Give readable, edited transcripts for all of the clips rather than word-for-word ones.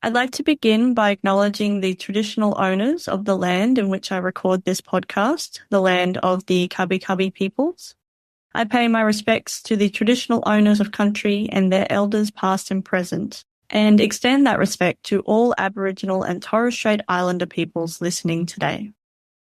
I'd like to begin by acknowledging the traditional owners of the land in which I record this podcast, the land of the Kabi Kabi peoples. I pay my respects to the traditional owners of country and their elders past and present, and extend that respect to all Aboriginal and Torres Strait Islander peoples listening today.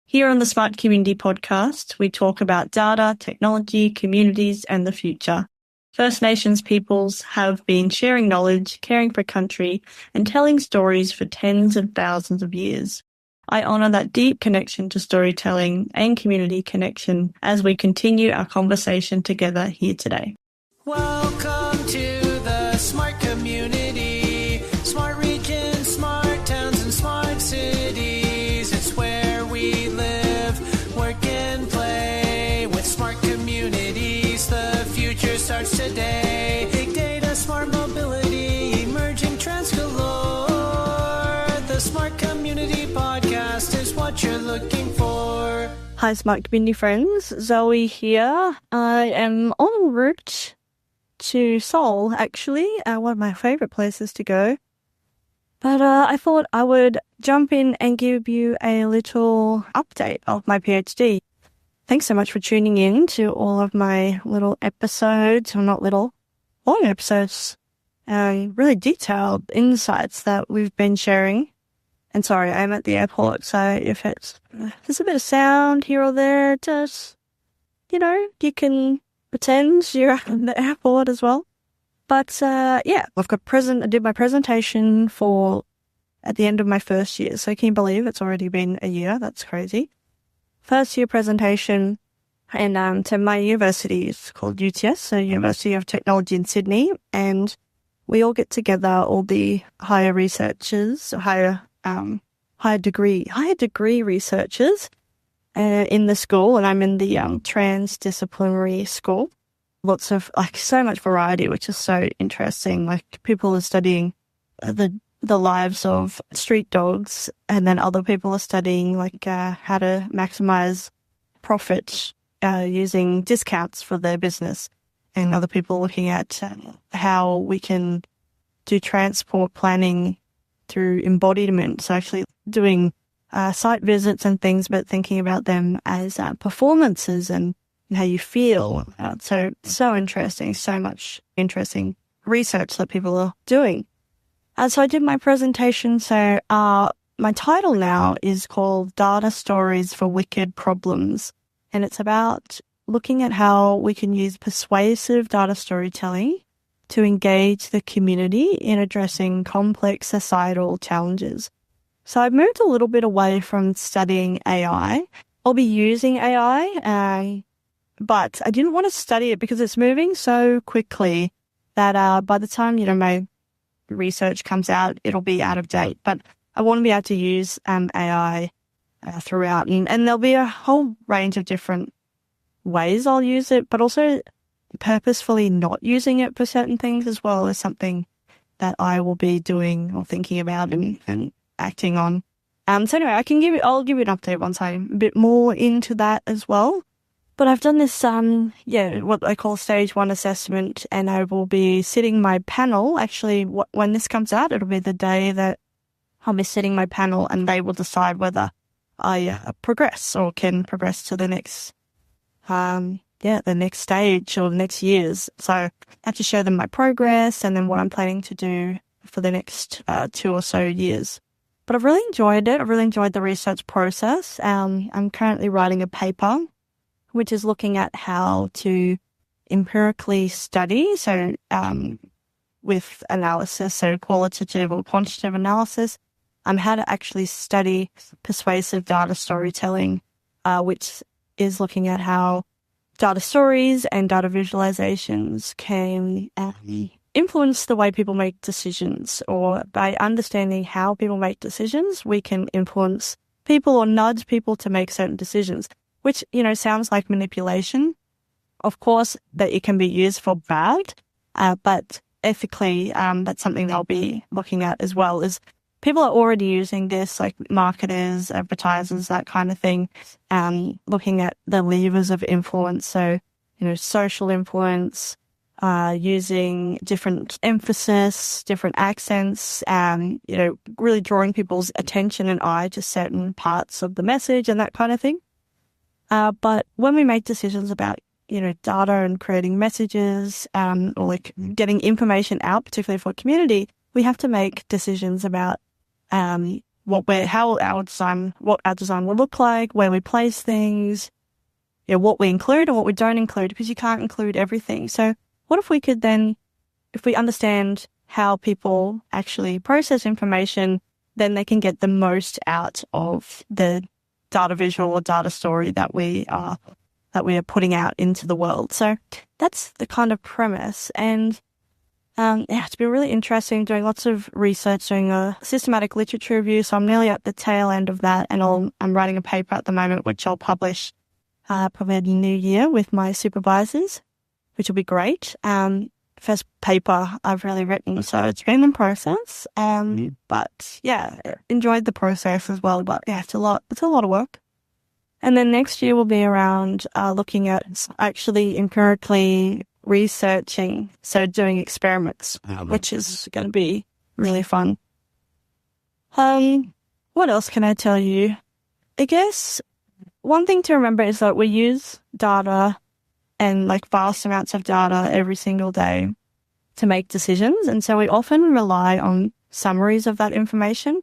Here on the Smart Community Podcast, we talk about data, technology, communities, and the future. First Nations peoples have been sharing knowledge, caring for country, and telling stories for tens of thousands of years. I honour that deep connection to storytelling and community connection as we continue our conversation together here today. Welcome to the Smart Community, Smart Regions, Smart Towns, and Smart Cities. It's where we live, work, and play. With smart communities, the future starts today. Big data, smart mobility, emerging trends galore. The Smart Community Podcast is what you're looking for. Hi, Smart Community friends. Zoe here. I am en route to Seoul, actually, one of my favourite places to go. But I thought I would jump in and give you a little update of my PhD. Thanks so much for tuning in to all of my little episodes, or not little, long episodes, really detailed insights that we've been sharing. And sorry, I'm at the airport, so if there's a bit of sound here or there, just, you can pretend you're at the airport as well. But, I did my presentation at the end of my first year. So can you believe it's already been a year? That's crazy. First year presentation, and to my university, it's called UTS, so University of Technology in Sydney, and we all get together, all the higher researchers, higher degree researchers in the school, and I'm in the transdisciplinary school. Lots of, so much variety, which is so interesting. People are studying the lives of street dogs, and then other people are studying how to maximize profit using discounts for their business, and other people looking at how we can do transport planning through embodiment. So actually doing site visits and things, but thinking about them as performances and how you feel. So interesting, so much interesting research that people are doing. So I did my presentation. So my title now is called Data Stories for Wicked Problems. And it's about looking at how we can use persuasive data storytelling to engage the community in addressing complex societal challenges. So I've moved a little bit away from studying AI. I'll be using AI, but I didn't want to study it because it's moving so quickly that by the time, my research comes out, it'll be out of date. But I want to be able to use AI throughout, and there'll be a whole range of different ways I'll use it, but also purposefully not using it for certain things as well is something that I will be doing or thinking about and acting on. So anyway, I'll give you an update once I'm a bit more into that as well. But I've done this, what I call stage 1 assessment, and I will be sitting my panel. Actually, when this comes out, it'll be the day that I'll be sitting my panel, and they will decide whether I progress or can progress to the next, the next stage or the next years. So I have to show them my progress and then what I'm planning to do for the next 2 or so years. But I've really enjoyed it. I've really enjoyed the research process. I'm currently writing a paper which is looking at how to empirically study, so with analysis, so qualitative or quantitative analysis, how to actually study persuasive data storytelling, which is looking at how data stories and data visualizations can influence the way people make decisions, or by understanding how people make decisions, we can influence people or nudge people to make certain decisions, which, sounds like manipulation. Of course, that it can be used for bad, but ethically, that's something they'll be looking at as well, is people are already using this, like marketers, advertisers, that kind of thing, looking at the levers of influence. So, social influence, using different emphasis, different accents, really drawing people's attention and eye to certain parts of the message and that kind of thing. But when we make decisions about, data and creating messages, or like getting information out, particularly for community, we have to make decisions about what our design will look like, where we place things, what we include and what we don't include, because you can't include everything. So what if we could then, if we understand how people actually process information, then they can get the most out of the data visual or data story that we are putting out into the world. So that's the kind of premise. And it's been really interesting doing lots of research, doing a systematic literature review. So I'm nearly at the tail end of that, and I'm writing a paper at the moment, which I'll publish probably in the new year with my supervisors, which will be great. First paper I've really written, so it's been in process. But yeah, enjoyed the process as well. But yeah, it's a lot of work. And then next year will be around looking at actually empirically researching, so doing experiments, which is going to be really fun. What else can I tell you? I guess one thing to remember is that we use data and like vast amounts of data every single day to make decisions. And so we often rely on summaries of that information.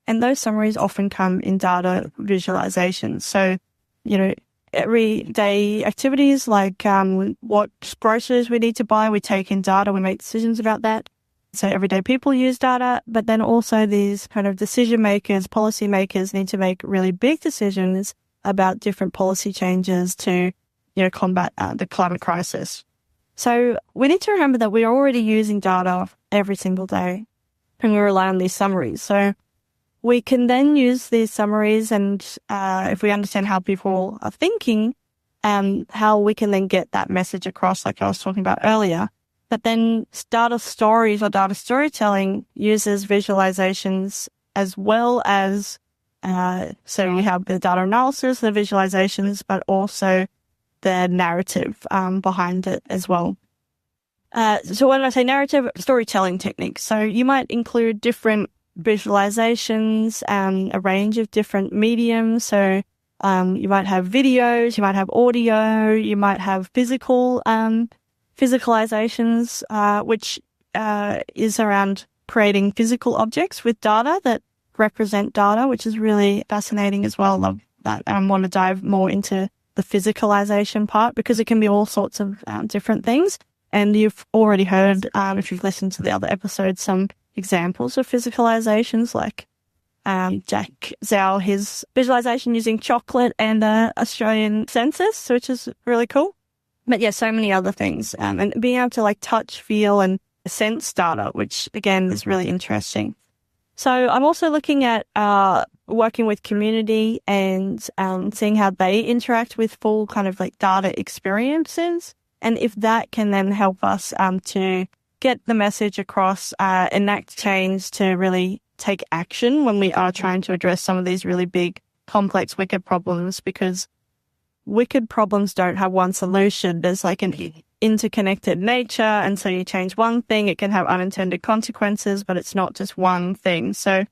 And those summaries often come in data visualizations. So, everyday activities like what groceries we need to buy, we take in data, we make decisions about that. So everyday people use data, but then also these kind of decision makers, policy makers need to make really big decisions about different policy changes to, combat the climate crisis. So we need to remember that we're already using data every single day and we rely on these summaries. So we can then use these summaries and if we understand how people are thinking, how we can then get that message across, like I was talking about earlier. But then data stories or data storytelling uses visualizations as well as, so we have the data analysis, the visualizations, but also the narrative behind it as well. So when I say narrative, storytelling techniques. So you might include different visualizations, a range of different mediums. So you might have videos, you might have audio, you might have physicalizations, which is around creating physical objects with data that represent data, which is really fascinating as well. Love that. I want to dive more into the physicalization part because it can be all sorts of different things. And you've already heard, if you've listened to the other episodes, some examples of physicalizations like Jack Zhao, his visualization using chocolate and the Australian census, which is really cool. But yeah, so many other things. And being able to like touch, feel and sense data, which again is really interesting. So I'm also looking at working with community and seeing how they interact with full kind of like data experiences. And if that can then help us to get the message across, enact change to really take action when we are trying to address some of these really big, complex, wicked problems, because wicked problems don't have one solution. There's like an interconnected nature. And so you change one thing, it can have unintended consequences, but it's not just one thing. So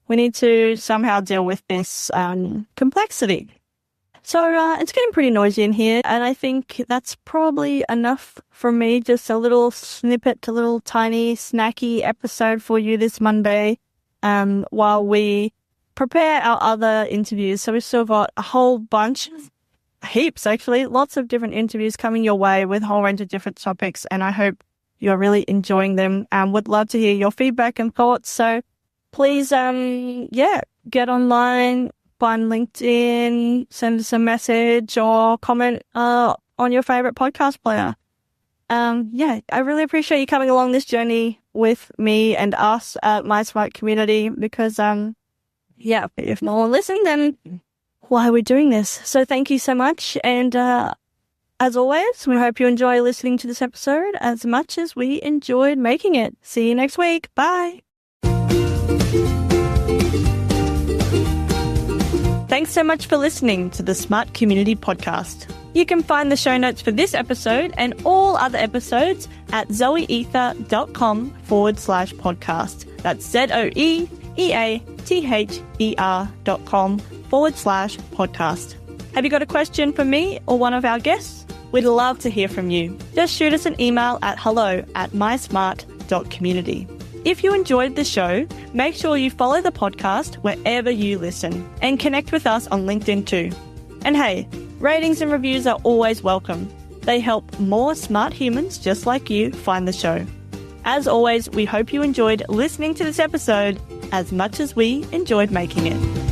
we need to somehow deal with this complexity. So it's getting pretty noisy in here, and I think that's probably enough for me. Just a little snippet, a little tiny snacky episode for you this Monday while we prepare our other interviews. So we've still got a whole bunch, heaps actually, lots of different interviews coming your way with a whole range of different topics, and I hope you're really enjoying them. Would love to hear your feedback and thoughts. So please, get online, find LinkedIn, send us a message or comment on your favorite podcast player. I really appreciate you coming along this journey with me and us at My Smart Community because, if no one listened, then why are we doing this? So thank you so much. And as always, we hope you enjoy listening to this episode as much as we enjoyed making it. See you next week. Bye. Thanks Thanks so much for listening to the Smart Community Podcast. You can find the show notes for this episode and all other episodes at zoeether.com/podcast. That's zoeeather.com/podcast. Have you got a question for me or one of our guests? We'd love to hear from you. Just shoot us an email at hello@mysmart.community. If you enjoyed the show, make sure you follow the podcast wherever you listen and connect with us on LinkedIn too. And hey, ratings and reviews are always welcome. They help more smart humans just like you find the show. As always, we hope you enjoyed listening to this episode as much as we enjoyed making it.